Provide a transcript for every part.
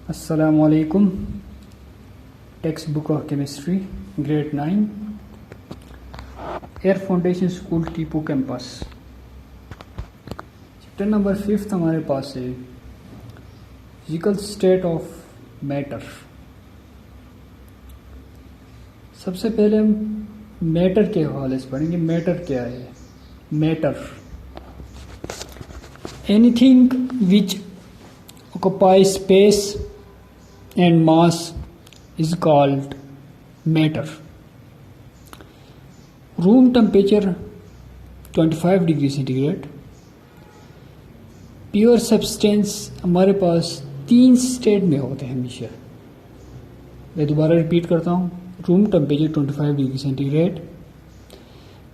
अस्सलामु अलैकुम। Text book of chemistry grade 9 air foundation school Tipu campus. Chapter number 5 हमारे पास है फिजिकल स्टेट ऑफ मैटर। सबसे पहले हम मैटर के हवाले से पढ़ेंगे। मैटर क्या है? Matter anything which occupies space and mass is called matter. Room temperature 25 degree centigrade. Pure substance हमारे पास 3 स्टेट में होते हैं हमेशा। मैं दोबारा रिपीट करता हूँ। Room temperature 25 degree centigrade.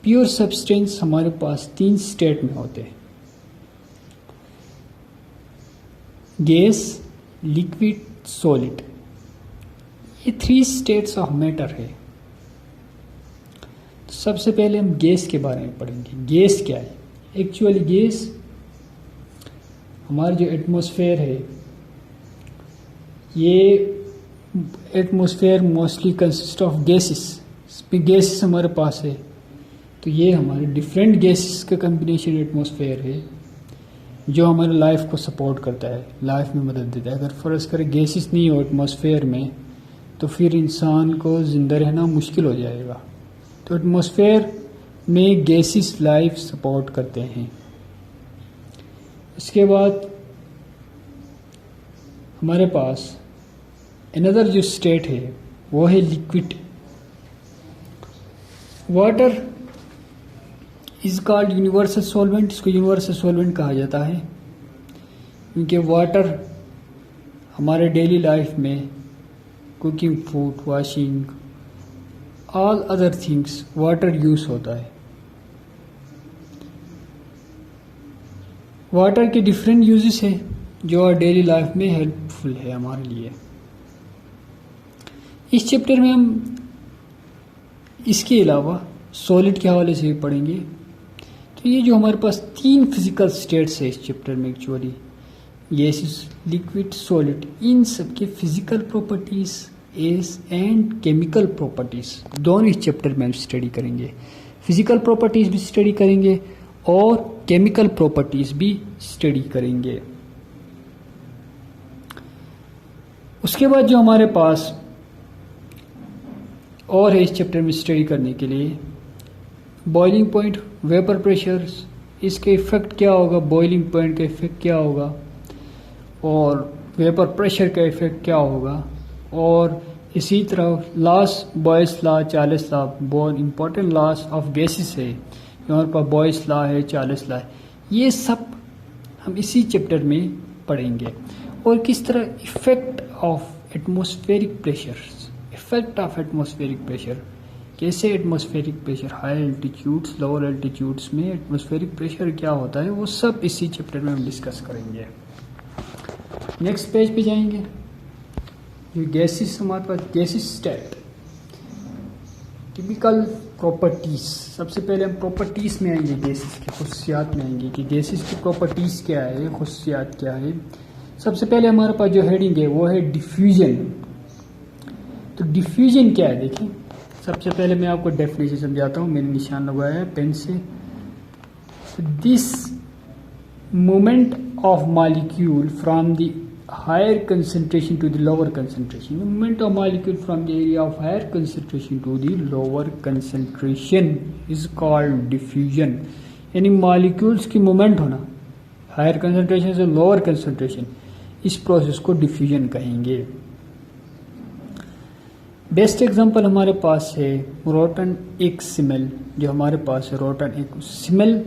Pure substance हमारे पास 3 स्टेट में होते हैं, गैस, लिक्विड, सॉलिड। ये 3 स्टेट्स ऑफ मैटर है। तो सबसे पहले हम गैस के बारे में पढ़ेंगे। गैस क्या है? एक्चुअली गैस हमारा जो एटमॉस्फेयर है, ये atmosphere mostly consist of gases. इसमें गैसेस हमारे पास है, तो ये हमारे डिफरेंट गैसेस का कम्बिनेशन एटमॉस्फेयर है जो हमारे लाइफ को सपोर्ट करता है, लाइफ में मदद देता है। अगर फर्ज करें गैसेस नहीं हो एटमॉस्फेयर में, तो फिर इंसान को ज़िंदा रहना मुश्किल हो जाएगा। तो एटमॉस्फेयर में गैसेस लाइफ सपोर्ट करते हैं। इसके बाद हमारे पास अनदर जो स्टेट है वो है liquid. Water is called universal solvent. इसको यूनिवर्सल सॉल्वेंट कहा जाता है क्योंकि वाटर हमारे डेली लाइफ में cooking, food, washing, all other things water use होता है। वाटर के डिफरेंट यूजेस है जो डेली लाइफ में हेल्पफुल है हमारे लिए। इस चैप्टर में हम इसके अलावा सॉलिड के हवाले से भी पढ़ेंगे। तो ये जो हमारे पास 3 फिजिकल स्टेट्स है इस चैप्टर में, एक्चुअली गैसेस, लिक्विड, सॉलिड, इन सब के physical properties and chemical properties दोनों इस चैप्टर में हम स्टडी करेंगे। फिजिकल प्रॉपर्टीज भी स्टडी करेंगे और केमिकल प्रॉपर्टीज भी स्टडी करेंगे। उसके बाद जो हमारे पास और है इस चैप्टर में स्टडी करने के लिए, बॉइलिंग पॉइंट, वेपर प्रेशर, इसके इफेक्ट क्या होगा, बॉइलिंग पॉइंट का इफेक्ट क्या होगा और वेपर प्रेशर का इफेक्ट क्या होगा, और इसी तरह loss, boys law, Charles law, बहुत इंपॉर्टेंट लॉस ऑफ गैसेस है। यहाँ पर बॉयस लॉ है, चार्ल्स लॉ है। ये सब हम इसी चैप्टर में पढ़ेंगे। और किस तरह effect of atmospheric pressure, effect of atmospheric pressure, कैसे atmospheric pressure high altitudes, lower altitudes में एटमॉस्फेरिक प्रेशर क्या होता है, वो सब इसी चैप्टर में हम डिस्कस करेंगे। नेक्स्ट पेज पे जाएंगे। जो गैसेस हमारे पास, गैसेस स्टेट, टिपिकल प्रॉपर्टीज। सबसे पहले हम प्रॉपर्टीज में आएंगे, गैसेस की खुशियात में आएंगे कि गैसेस की प्रॉपर्टीज क्या है, खुशियात क्या है। सबसे पहले हमारे पास जो हेडिंग है वो है डिफ्यूजन। तो डिफ्यूजन क्या है देखें। सबसे पहले मैं आपको डेफिनेशन समझाता हूँ। मैंने निशान लगाया है पेन से। This movement of molecule from the higher concentration to the lower concentration, movement of molecule from the area of higher concentration to the lower concentration is called diffusion. यानी मॉलिक्यूल्स की movement होना higher concentration से lower concentration, इस process को diffusion कहेंगे। Best example हमारे पास है रोटन एक स्मेल। जो हमारे पास है रोटन एक स्मेल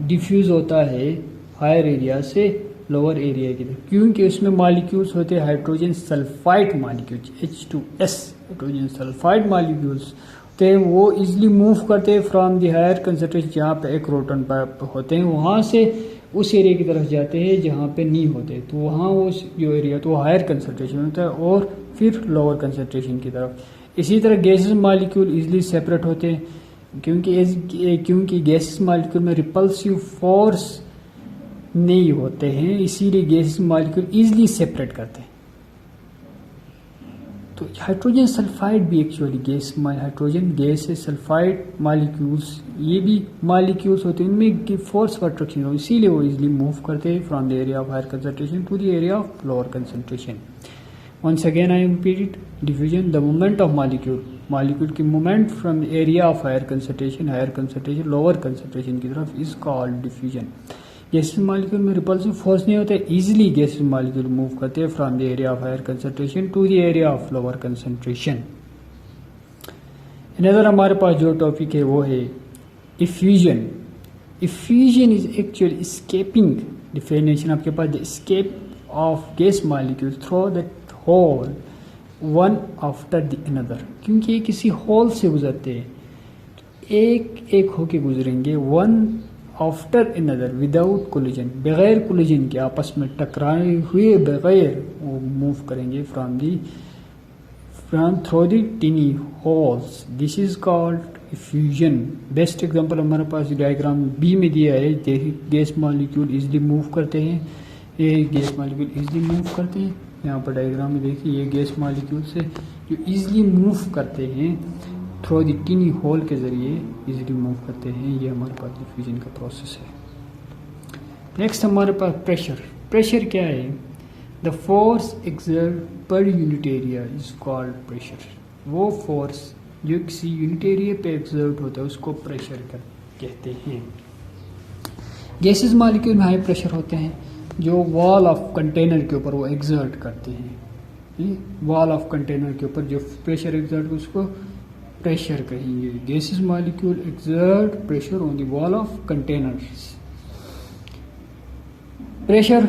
डिफ्यूज होता है हायर एरिया से लोअर एरिया की तरफ, क्योंकि उसमें मॉलिक्यूल्स होते हैं hydrogen sulphide molecules, H2S hydrogen sulphide molecules होते हैं। वो इजिली मूव करते हैं फ्रॉम द हायर कंसंट्रेशन, जहाँ पे एक रोटन पर होते हैं वहाँ से उस एरिया की तरफ जाते हैं जहाँ पे नहीं होते। तो वहाँ वो जो एरिया तो हायर कंसंट्रेशन होता है और फिर लोअर कंसंट्रेशन की तरफ। इसी तरह गैसेस मॉलिक्यूल इजीली सेपरेट होते हैं क्योंकि गैसेस मॉलिक्यूल में रिपल्सिव फोर्स नहीं होते हैं, इसीलिए गैसेस मॉलिक्यूल इजीली सेपरेट करते हैं। तो हाइड्रोजन सल्फाइड भी एक्चुअली गैस, हाइड्रोजन गैस है, सल्फाइड मालिक्यूल्स ये भी मालिक्यूल्स होते हैं, इनमें फोर्स ऑफ अट्रैक्शन हो, इसीलिए वो इजीली मूव करते हैं from the area of higher concentration to the area of lower concentration. Once again I repeat diffusion, the movement of molecule की movement from the area of higher concentration lower concentration की तरफ is called diffusion. Gases molecule में repulsive force नहीं होता है, easily gases molecule move करते हैं from the area of higher concentration to the area of lower concentration. Another हमारे पास जो टॉपिक है वो है effusion. Effusion is actually escaping, definition आपके पास, the escape of gas molecule through the hole one after the another, क्योंकि ये किसी होल से गुजरते हैं, एक एक होके गुजरेंगे, one after another without collision, बगैर कोलिजन के, आपस में टकराए हुए बगैर वो मूव करेंगे from through the टिनी holes, this is called effusion. Best example हमारे पास डायग्राम बी में दिया है, गैस मॉलिक्यूल इजीली मूव करते हैं, ये गैस मॉलिक्यूल इजीली मूव करते हैं, यहाँ पर डायग्राम में देखिए ये गैस मॉलिक्यूल से जो इजीली मूव करते हैं थ्रू द टिनी होल के जरिए इजीली मूव करते हैं, ये हमारे पास डिफ्यूजन का प्रोसेस है। नेक्स्ट हमारे पास प्रेशर। प्रेशर क्या है? The force exert per unit area is called pressure. वो फोर्स जो किसी यूनिट एरिया पे एक्सर्ट होता है उसको प्रेशर कहते हैं। गैसेस मॉलिक्यूल में हाई प्रेशर होते हैं, जो वॉल ऑफ कंटेनर के ऊपर वो एक्सर्ट करते हैं, वॉल ऑफ कंटेनर के ऊपर जो प्रेशर एक्सर्ट उसको प्रेशर कहेंगे। Gases molecule exert pressure on the wall of containers. Pressure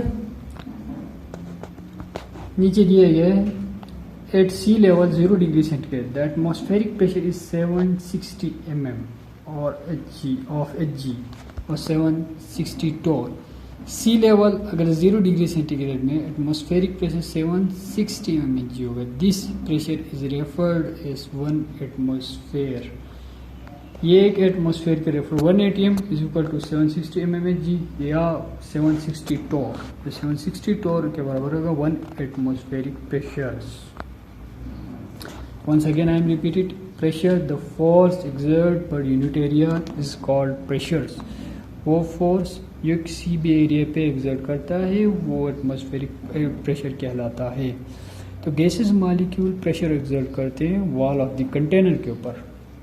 नीचे दिए गए at sea level 0 degree centigrade, the atmospheric pressure is 760 mm और Hg और 760 टोर। सी लेवल अगर 0 डिग्री सेंटीग्रेड में एटमॉस्फेरिक प्रेशर 760 mmHg होगा, this pressure is referred as 1 atmosphere. ये एक एटमॉस्फेयर के refer 1 atm is equal to 760 mmHg या 760 टोर, तो 760 टोर के बराबर होगा 1 atmospheric pressure. Once again I am repeated, pressure, the force exerted per unit area is called pressures। वो फोर्स जो किसी भी एरिया पे एग्जर्ट करता है वो एटमॉस्फेरिक प्रेशर कहलाता है। तो गैसेस मॉलिक्यूल प्रेशर एग्जर्ट करते हैं वॉल ऑफ द कंटेनर के ऊपर,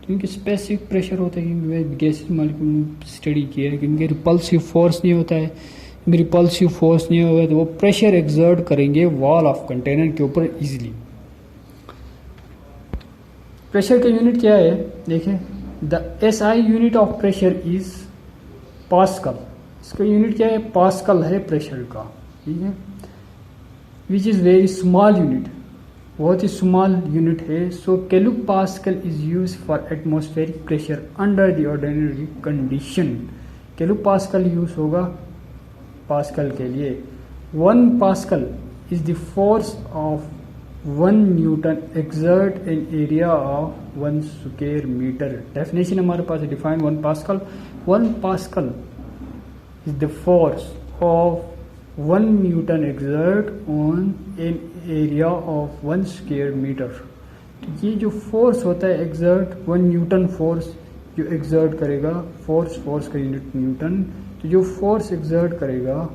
क्योंकि स्पेसिफिक प्रेशर होता है, क्योंकि गैसेस मॉलिक्यूल स्टडी किया है, क्योंकि रिपल्सिव फोर्स नहीं होता है, रिपल्सिव फोर्स नहीं होगा तो वो प्रेशर एग्जर्ट करेंगे वॉल ऑफ कंटेनर के ऊपर इजीली। प्रेशर का यूनिट क्या है देखें, the SI unit of pressure is pascal. इसका यूनिट क्या है? पास्कल है प्रेशर का, ठीक है, which is very small unit, बहुत ही स्मॉल यूनिट है। So kilo pascal is use for atmospheric pressure under the ordinary condition. Kilo pascal use होगा पास्कल के लिए। 1 pascal is the force of 1 newton exert in area of 1 square metre. Definition हमारे पास define 1 pascal. 1 pascal is the force of 1 Newton exert on an area of 1 square meter। तो ये जो force होता है एक्सर्ट 1 न्यूटन फोर्स जो exert करेगा, force का यूनिट न्यूटन, तो जो फोर्स एक्सर्ट करेगा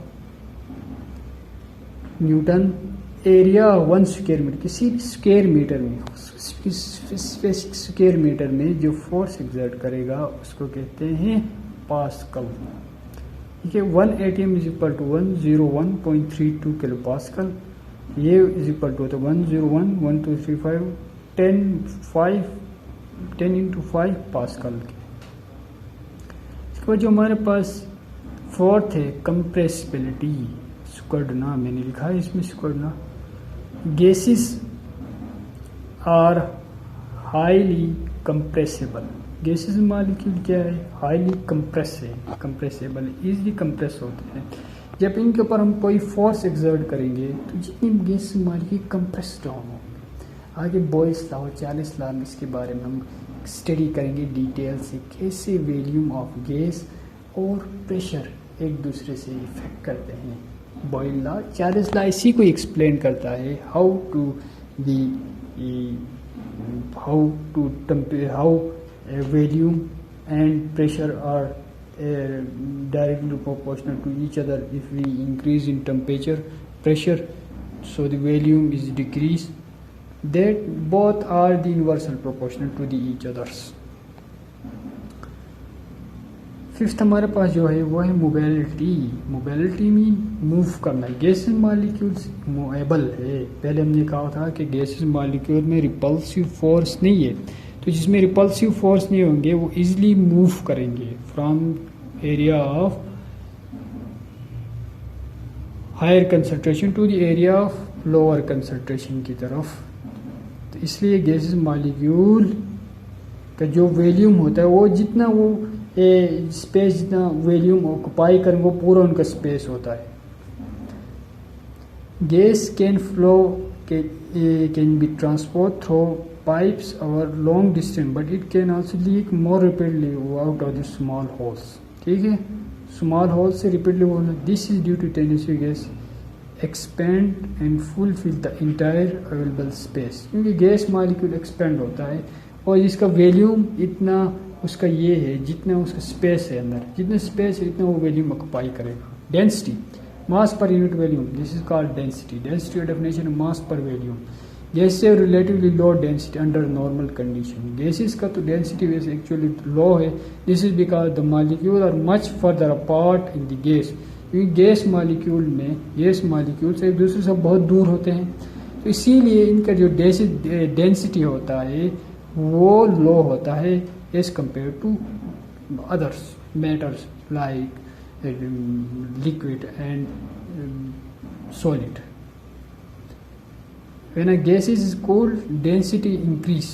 न्यूटन एरिया 1 स्क्वायर मीटर, किसी स्क्वायर मीटर में, स्पेसिफिक स्क्वायर मीटर में जो फोर्स एक्सर्ट करेगा उसको कहते हैं पास्कल। ठीक है, 1 atm is equal to 101.32 kilo pascal, ये इज इक्वल टू होता है 101.1235 10 इंटू 5 पास्कल के। इसके बाद जो हमारे पास फोर्थ है कंप्रेसिबिलिटी, स्क्वाड्रना मैंने लिखा है इसमें स्क्वाड्रना। Gases are highly compressible. Gases molecule क्या है? हाईली कंप्रेसेबल, इजीली कंप्रेस होते हैं। जब इनके ऊपर हम कोई फोर्स एक्सर्ट करेंगे तो जितनी गैस मॉलिक्यूल कंप्रेस डाउन होंगे। आगे बॉयल्स लॉ, चार्ल्स लॉ में इसके बारे में हम स्टडी करेंगे डिटेल से, कैसे वॉल्यूम ऑफ गैस और प्रेशर एक दूसरे से इफेक्ट करते हैं। बॉयल लॉ, चार्ल्स लॉ इसी को एक्सप्लेन करता है, how to the how volume and pressure are directly proportional to each other. If we increase in temperature, pressure, so the volume is decreased. That both are the inversely proportional to the each others. Fifth हमारे पास जो है वो है mobility. Mobility mean move करना. Gases molecules movable है. पहले हमने कहा था कि गैसेस मॉलिक्यूल में रिपल्सिव फोर्स नहीं है, तो जिसमें रिपल्सिव फोर्स नहीं होंगे वो इजीली मूव करेंगे from area of higher concentration to the area of lower concentration की तरफ. तो इसलिए गैसेस मॉलिक्यूल का जो वॉल्यूम होता है वो जितना वो स्पेस जितना वॉल्यूम ऑक्युपाई करेंगे वो पूरा उनका स्पेस होता है. Gas can flow can be transport through pipes और long distance, but it can also leak more rapidly out of the small holes. ठीक है, स्मॉल होल से रिपीटली बोलना. This is due to tendency gas expand and fulfil the entire available space. क्योंकि gas molecule expand होता है और इसका volume इतना उसका ये है जितना उसका स्पेस है, अंदर जितना स्पेस है इतना वो वॉल्यूम ऑक्युपाई करेगा. Density, mass per unit volume, this is called density. Density का definition mass per volume. Gas से relatively low density under normal condition. Gases का तो डेंसिटी वैसे एक्चुअली लो है. This is because the molecule are much further apart in the gas. क्योंकि gas molecule से एक दूसरे से बहुत दूर होते हैं, तो इसीलिए इनका जो डेंसिटी होता है वो लो होता है as compare to others matters like liquid and solid. When a gas is cooled, density increase.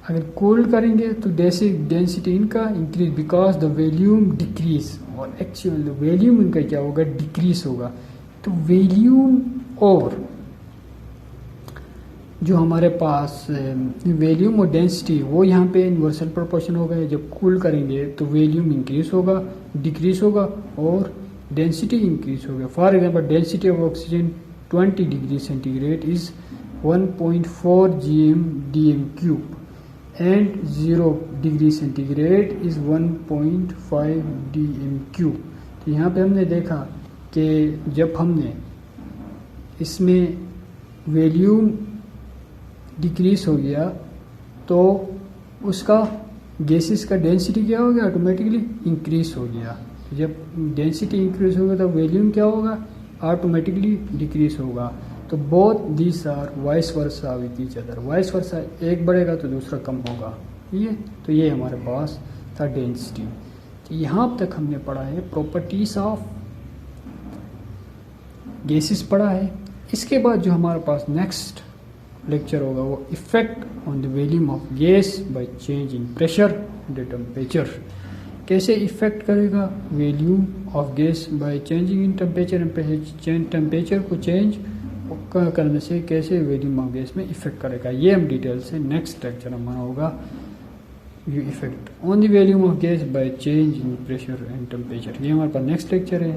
अगर कूल करेंगे तो डेंसिटी इनका increase because the volume decrease. और एक्चुअल वॉल्यूम इनका क्या होगा, डिक्रीज होगा. तो वॉल्यूम और जो हमारे पास वॉल्यूम और डेंसिटी वो यहाँ पे इनवर्सल प्रोपोर्शन हो गए. जब कूल करेंगे तो वॉल्यूम इंक्रीज होगा, डिक्रीज होगा और डेंसिटी इंक्रीज होगा. For example density of oxygen 20 degree centigrade is 1.4 dm cube and 0 degree centigrade is 1.5 dm cube. तो यहाँ पे हमने देखा कि जब हमने इसमें वॉल्यूम डिक्रीज हो गया तो उसका गैसेस का डेंसिटी क्या हो गया, ऑटोमेटिकली इंक्रीज हो गया. जब डेंसिटी इंक्रीज होगा तो वॉल्यूम क्या होगा, ऑटोमेटिकली डिक्रीज होगा. तो both this are vice versa with each other. Vice versa, एक बढ़ेगा तो दूसरा कम होगा. ठीक है, तो ये हमारे पास था डेंसिटी. तो यहाँ तक हमने पढ़ा है प्रॉपर्टीज ऑफ गैसेस पढ़ा है. इसके बाद जो हमारे पास नेक्स्ट लेक्चर होगा वो effect on the volume of gas by change in pressure and temperature. कैसे इफेक्ट करेगा volume of gas by changing in temperature and temperature को चेंज करने से कैसे वॉल्यूम ऑफ गैस में इफेक्ट करेगा. ये हम डिटेल से नेक्स्ट लेक्चर हमारा होगा. Effect on the volume of gas by change in pressure and temperature, ये हमारे पास नेक्स्ट लेक्चर है.